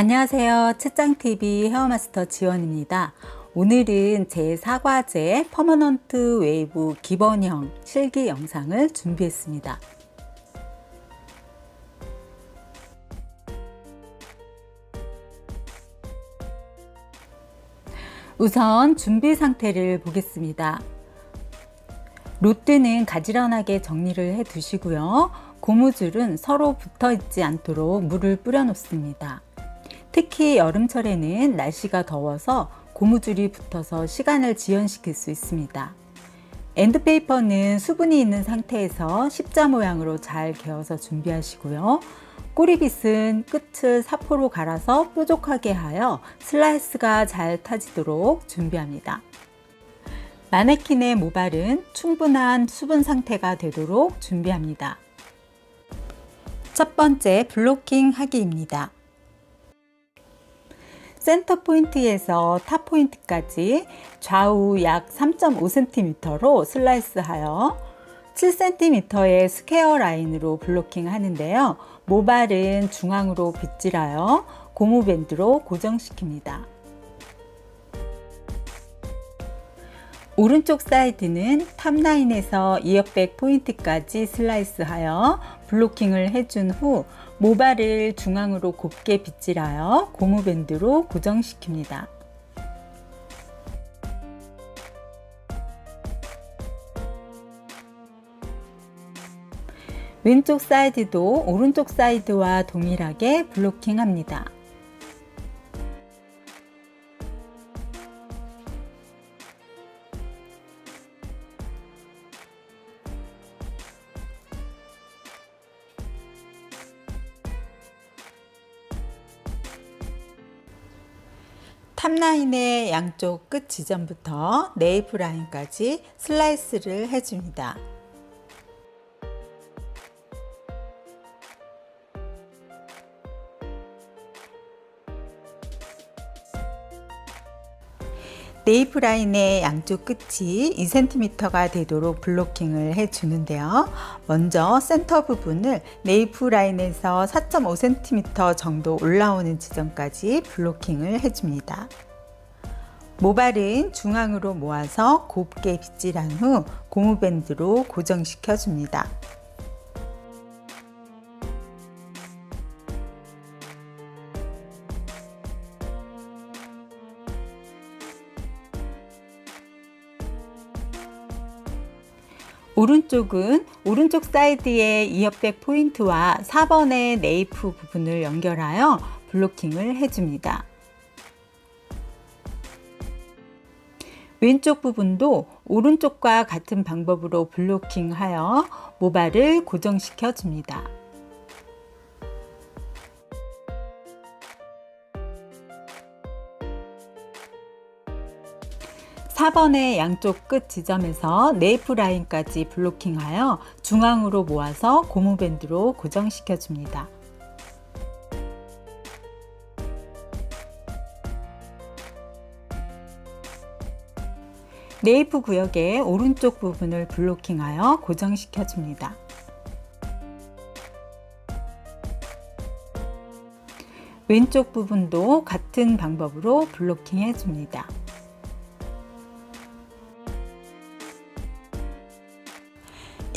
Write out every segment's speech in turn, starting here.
안녕하세요. 채짱TV 헤어마스터 지원입니다. 오늘은 제4과제 퍼머넌트 웨이브 기본형 실기 영상을 준비했습니다. 우선 준비 상태를 보겠습니다. 로트는 가지런하게 정리를 해 두시고요. 고무줄은 서로 붙어 있지 않도록 물을 뿌려 놓습니다. 특히 여름철에는 날씨가 더워서 고무줄이 붙어서 시간을 지연시킬 수 있습니다. 엔드페이퍼는 수분이 있는 상태에서 십자 모양으로 잘 개어서 준비하시고요. 꼬리빗은 끝을 사포로 갈아서 뾰족하게 하여 슬라이스가 잘 타지도록 준비합니다. 마네킹의 모발은 충분한 수분 상태가 되도록 준비합니다. 첫 번째 블로킹 하기입니다. 센터 포인트에서 탑 포인트까지 좌우 약 3.5cm로 슬라이스하여 7cm의 스퀘어 라인으로 블로킹 하는데요. 모발은 중앙으로 빗질하여 고무밴드로 고정시킵니다. 오른쪽 사이드는 탑라인에서 이어백 포인트까지 슬라이스하여 블로킹을 해준 후 모발을 중앙으로 곱게 빗질하여 고무밴드로 고정시킵니다. 왼쪽 사이드도 오른쪽 사이드와 동일하게 블로킹합니다. 탑라인의 양쪽 끝 지점부터 네이프 라인까지 슬라이스를 해줍니다. 네이프 라인의 양쪽 끝이 2cm가 되도록 블로킹을 해주는데요. 먼저 센터 부분을 네이프 라인에서 4.5cm 정도 올라오는 지점까지 블로킹을 해줍니다. 모발은 중앙으로 모아서 곱게 빗질한 후 고무밴드로 고정시켜 줍니다. 오른쪽은 오른쪽 사이드의 이어백 포인트와 4번의 네이프 부분을 연결하여 블로킹을 해줍니다. 왼쪽 부분도 오른쪽과 같은 방법으로 블로킹하여 모발을 고정시켜 줍니다. 4번의 양쪽 끝 지점에서 네이프 라인까지 블로킹하여 중앙으로 모아서 고무밴드로 고정시켜 줍니다. 네이프 구역의 오른쪽 부분을 블로킹하여 고정시켜 줍니다. 왼쪽 부분도 같은 방법으로 블로킹해 줍니다.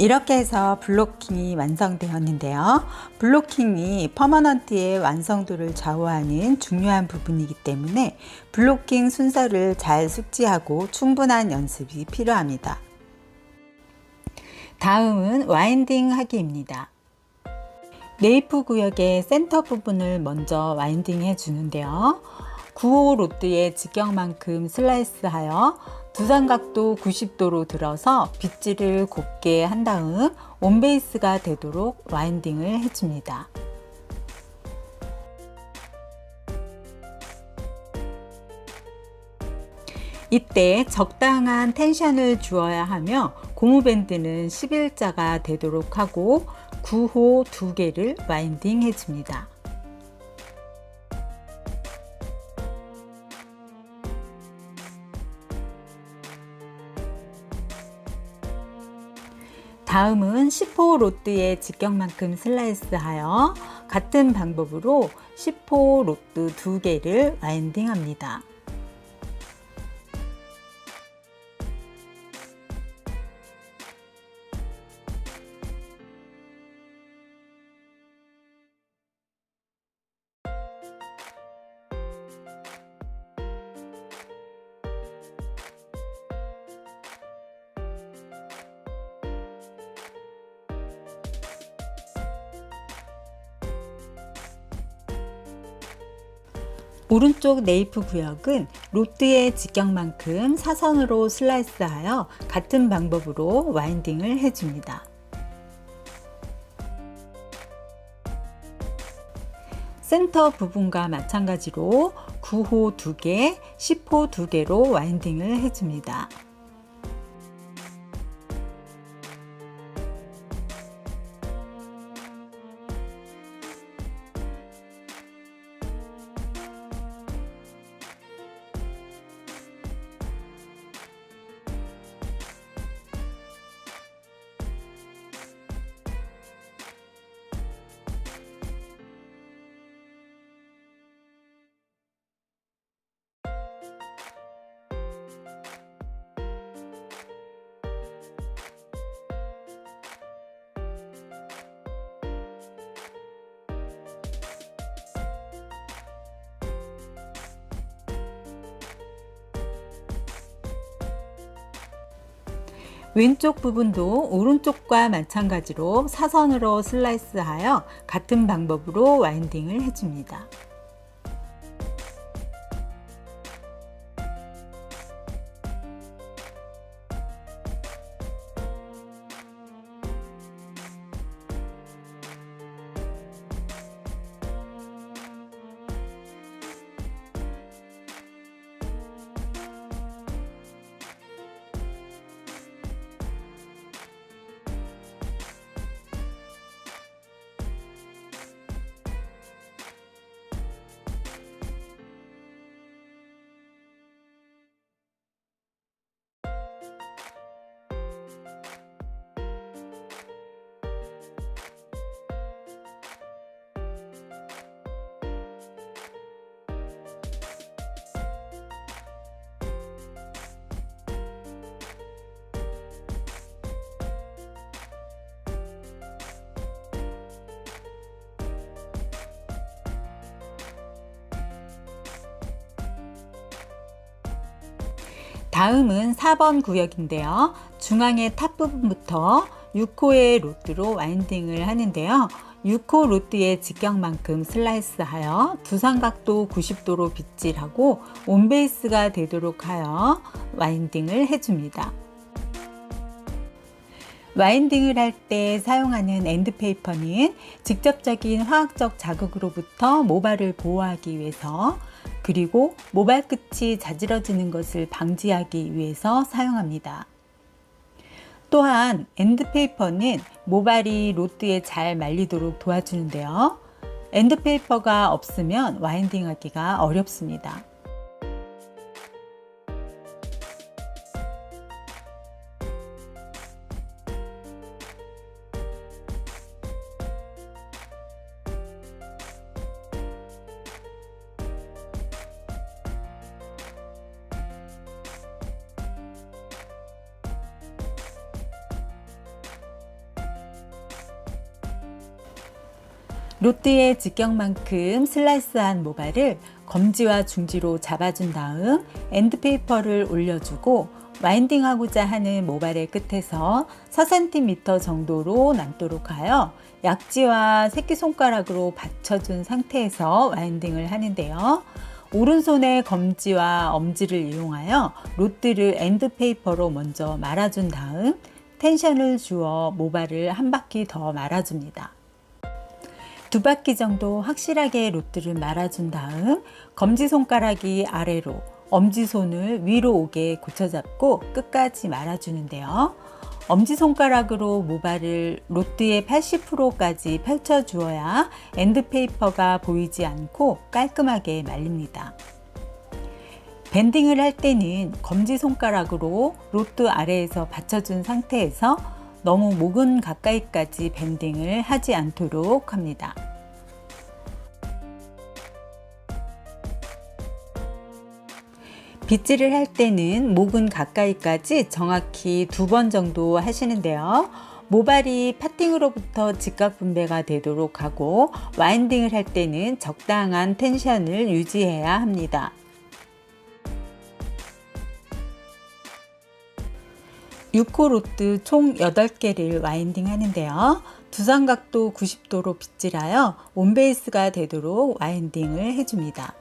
이렇게 해서 블로킹이 완성되었는데요. 블로킹이 퍼머넌트의 완성도를 좌우하는 중요한 부분이기 때문에 블로킹 순서를 잘 숙지하고 충분한 연습이 필요합니다. 다음은 와인딩 하기입니다. 네이프 구역의 센터 부분을 먼저 와인딩 해주는데요. 9호 로드의 직경만큼 슬라이스하여 두상각도 90도로 들어서 빗질을 곱게 한 다음 온베이스가 되도록 와인딩을 해줍니다. 이때 적당한 텐션을 주어야 하며 고무밴드는 11자가 되도록 하고 9호 2개를 와인딩 해줍니다. 다음은 10호 로드의 직경만큼 슬라이스하여 같은 방법으로 10호 로트 2개를 와인딩 합니다. 오른쪽 네이프 구역은 로트의 직경만큼 사선으로 슬라이스하여 같은 방법으로 와인딩을 해줍니다. 센터 부분과 마찬가지로 9호 2개, 10호 2개로 와인딩을 해줍니다. 왼쪽 부분도 오른쪽과 마찬가지로 사선으로 슬라이스하여 같은 방법으로 와인딩을 해줍니다. 다음은 4번 구역인데요. 중앙의 탑 부분부터 6호의 로트로 와인딩을 하는데요. 6호 로트의 직경만큼 슬라이스하여 두상각도 90도로 빗질하고 온베이스가 되도록 하여 와인딩을 해줍니다. 와인딩을 할 때 사용하는 엔드페이퍼는 직접적인 화학적 자극으로부터 모발을 보호하기 위해서, 그리고 모발 끝이 자지러지는 것을 방지하기 위해서 사용합니다. 또한 엔드페이퍼는 모발이 로트에 잘 말리도록 도와주는데요. 엔드페이퍼가 없으면 와인딩 하기가 어렵습니다. 로트의 직경만큼 슬라이스한 모발을 검지와 중지로 잡아준 다음 엔드페이퍼를 올려주고 와인딩하고자 하는 모발의 끝에서 4cm 정도로 남도록 하여 약지와 새끼손가락으로 받쳐준 상태에서 와인딩을 하는데요. 오른손의 검지와 엄지를 이용하여 로트를 엔드페이퍼로 먼저 말아준 다음 텐션을 주어 모발을 한 바퀴 더 말아줍니다. 2바퀴 정도 확실하게 로트를 말아준 다음 검지손가락이 아래로, 엄지손을 위로 오게 고쳐잡고 끝까지 말아주는데요. 엄지손가락으로 모발을 로트의 80%까지 펼쳐주어야 엔드페이퍼가 보이지 않고 깔끔하게 말립니다. 밴딩을 할 때는 검지손가락으로 로트 아래에서 받쳐준 상태에서 너무 목은 가까이까지 밴딩을 하지 않도록 합니다. 빗질을 할 때는 목은 가까이까지 정확히 2번 정도 하시는데요. 모발이 파팅으로부터 직각 분배가 되도록 하고 와인딩을 할 때는 적당한 텐션을 유지해야 합니다. 6호 로트 총 8개를 와인딩 하는데요. 두상각도 90도로 빗질하여 온베이스가 되도록 와인딩을 해줍니다.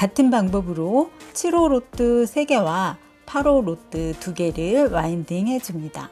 같은 방법으로 7호 로트 3개와 8호 로트 2개를 와인딩 해줍니다.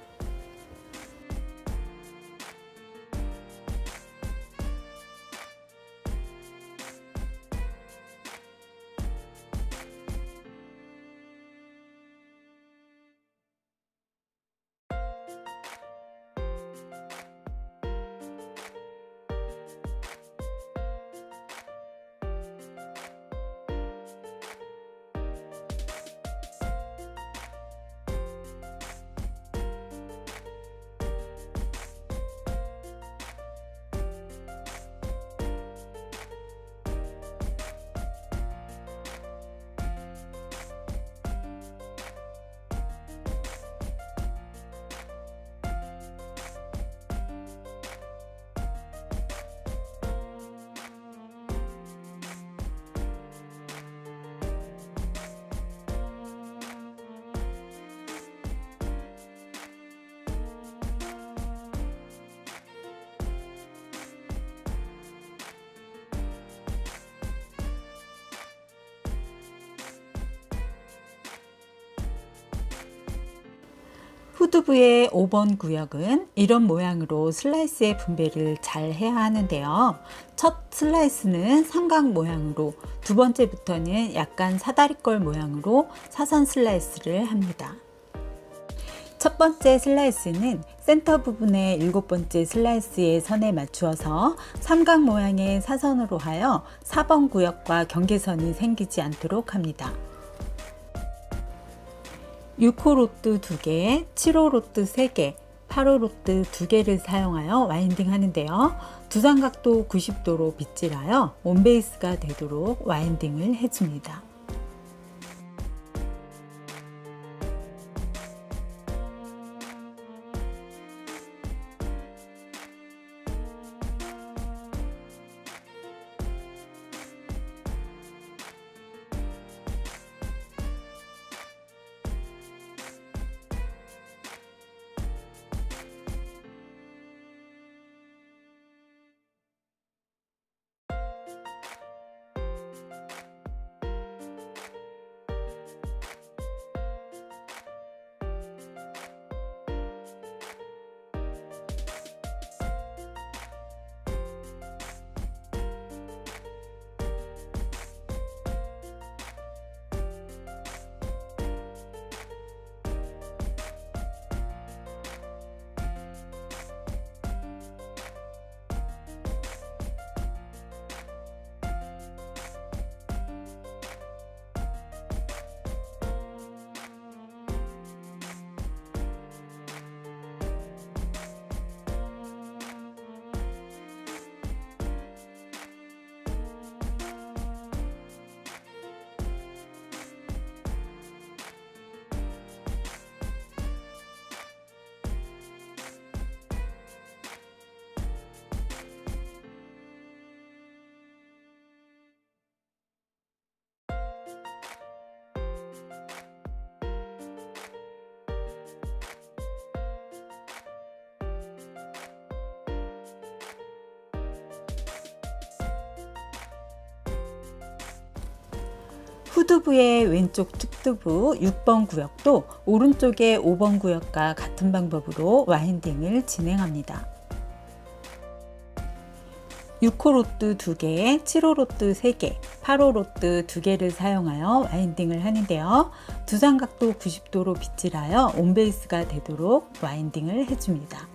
후두부의 5번 구역은 이런 모양으로 슬라이스의 분배를 잘 해야 하는데요. 첫 슬라이스는 삼각 모양으로, 두 번째부터는 약간 사다리꼴 모양으로 사선 슬라이스를 합니다. 첫 번째 슬라이스는 센터 부분의 7번째 슬라이스의 선에 맞추어서 삼각 모양의 사선으로 하여 4번 구역과 경계선이 생기지 않도록 합니다. 6호 로트 2개, 7호 로트 3개, 8호 로트 2개를 사용하여 와인딩 하는데요. 두상각도 90도로 빗질하여 온베이스가 되도록 와인딩을 해줍니다. 후두부의 왼쪽 측두부 6번 구역도 오른쪽의 5번 구역과 같은 방법으로 와인딩을 진행합니다. 6호 로트 2개, 7호 로트 3개, 8호 로트 2개를 사용하여 와인딩을 하는데요. 두상각도 90도로 빗질하여 온베이스가 되도록 와인딩을 해줍니다.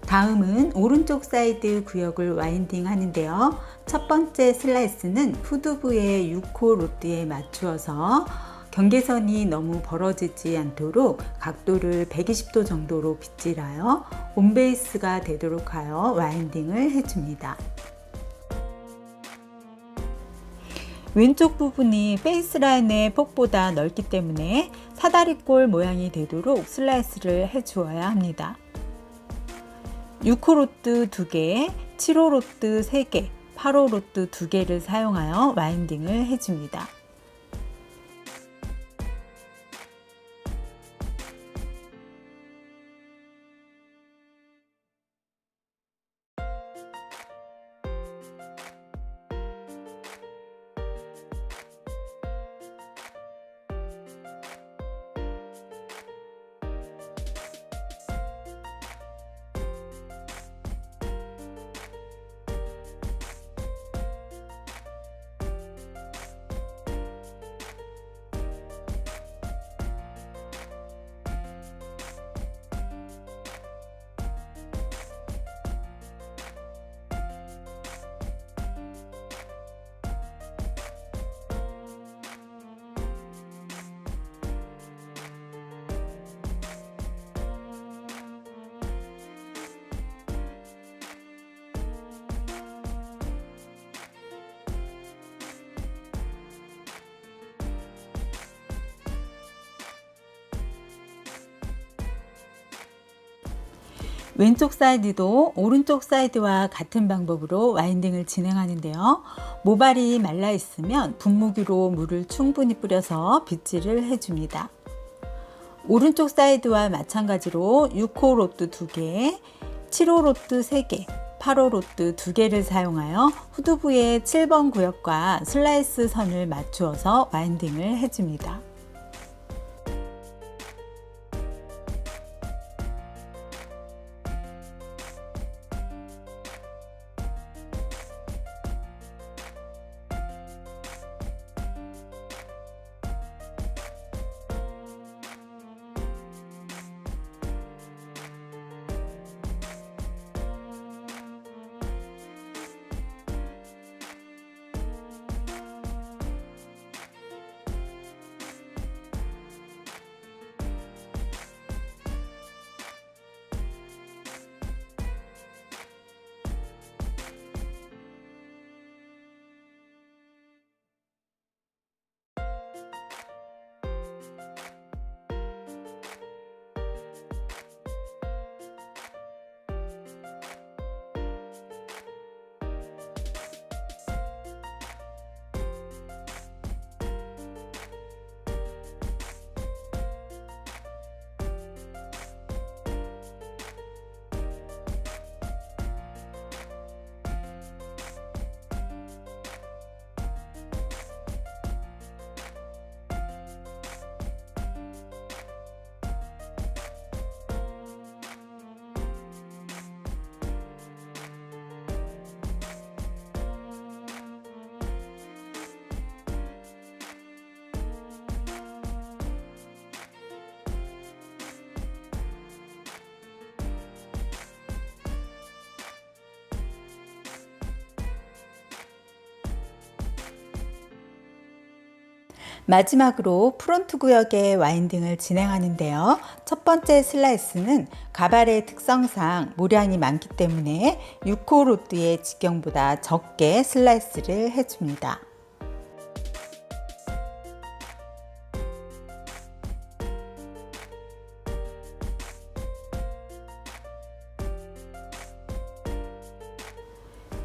다음은 오른쪽 사이드 구역을 와인딩 하는데요. 첫 번째 슬라이스는 후두부의 6호 로트에 맞추어서 경계선이 너무 벌어지지 않도록 각도를 120도 정도로 빗질하여 온베이스가 되도록 하여 와인딩을 해줍니다. 왼쪽 부분이 베이스라인의 폭보다 넓기 때문에 사다리꼴 모양이 되도록 슬라이스를 해주어야 합니다. 6호 로트 2개, 7호 로트 3개, 8호 로트 2개를 사용하여 와인딩을 해줍니다. 왼쪽 사이드도 오른쪽 사이드와 같은 방법으로 와인딩을 진행하는데요. 모발이 말라 있으면 분무기로 물을 충분히 뿌려서 빗질을 해줍니다. 오른쪽 사이드와 마찬가지로 6호 로트 2개, 7호 로트 3개, 8호 로트 2개를 사용하여 후두부의 7번 구역과 슬라이스 선을 맞추어서 와인딩을 해줍니다. 마지막으로 프론트 구역의 와인딩을 진행하는데요. 첫 번째 슬라이스는 가발의 특성상 모량이 많기 때문에 6호 로드의 직경보다 적게 슬라이스를 해줍니다.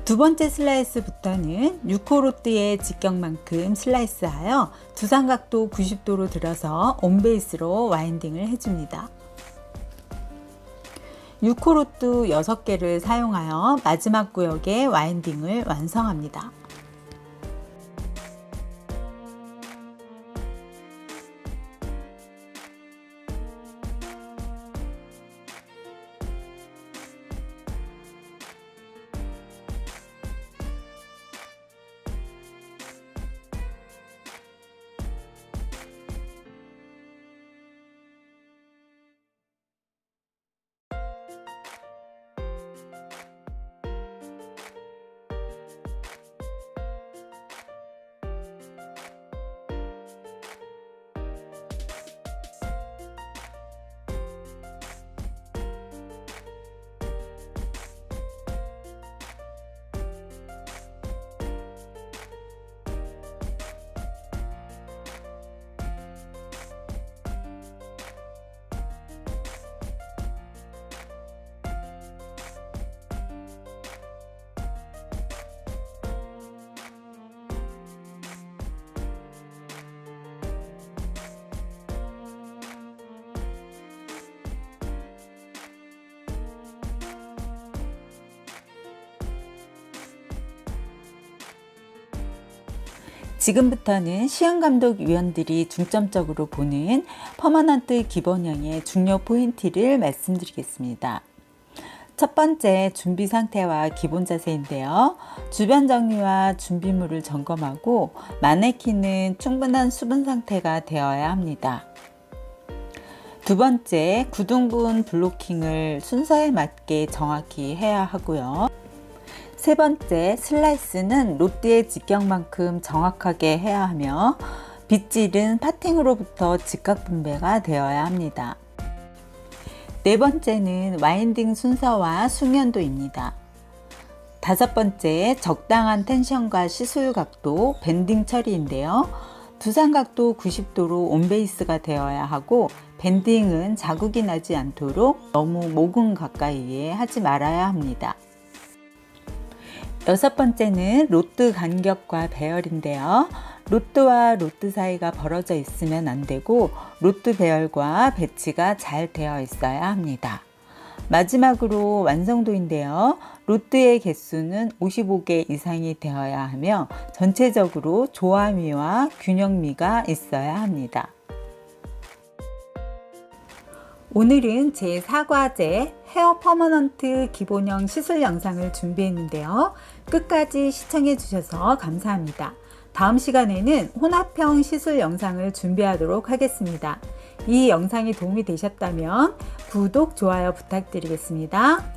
두 번째 슬라이스부터는 6호 로드의 직경만큼 슬라이스하여 두상각도 90도로 들어서 온베이스로 와인딩을 해줍니다. 6호 로드 6개를 사용하여 마지막 구역의 와인딩을 완성합니다. 지금부터는 시험감독 위원들이 중점적으로 보는 퍼머넌트 기본형의 중요 포인트를 말씀드리겠습니다. 첫 번째, 준비 상태와 기본 자세인데요. 주변 정리와 준비물을 점검하고 마네킹은 충분한 수분 상태가 되어야 합니다. 두 번째, 구등분 블로킹을 순서에 맞게 정확히 해야 하고요. 세 번째, 슬라이스는 로드의 직경만큼 정확하게 해야 하며 빗질은 파팅으로부터 직각 분배가 되어야 합니다. 네 번째는 와인딩 순서와 숙련도입니다. 다섯 번째, 적당한 텐션과 시술 각도, 밴딩 처리인데요. 두상각도 90도로 온베이스가 되어야 하고 밴딩은 자국이 나지 않도록 너무 모근 가까이에 하지 말아야 합니다. 여섯 번째는 로드 간격과 배열인데요. 로드와 로드 사이가 벌어져 있으면 안 되고 로드 배열과 배치가 잘 되어 있어야 합니다. 마지막으로 완성도인데요. 로드의 개수는 55개 이상이 되어야 하며 전체적으로 조화미와 균형미가 있어야 합니다. 오늘은 제4과제 헤어 퍼머넌트 기본형 시술 영상을 준비했는데요. 끝까지 시청해 주셔서 감사합니다. 다음 시간에는 혼합형 시술 영상을 준비하도록 하겠습니다. 이 영상이 도움이 되셨다면 구독, 좋아요 부탁드리겠습니다.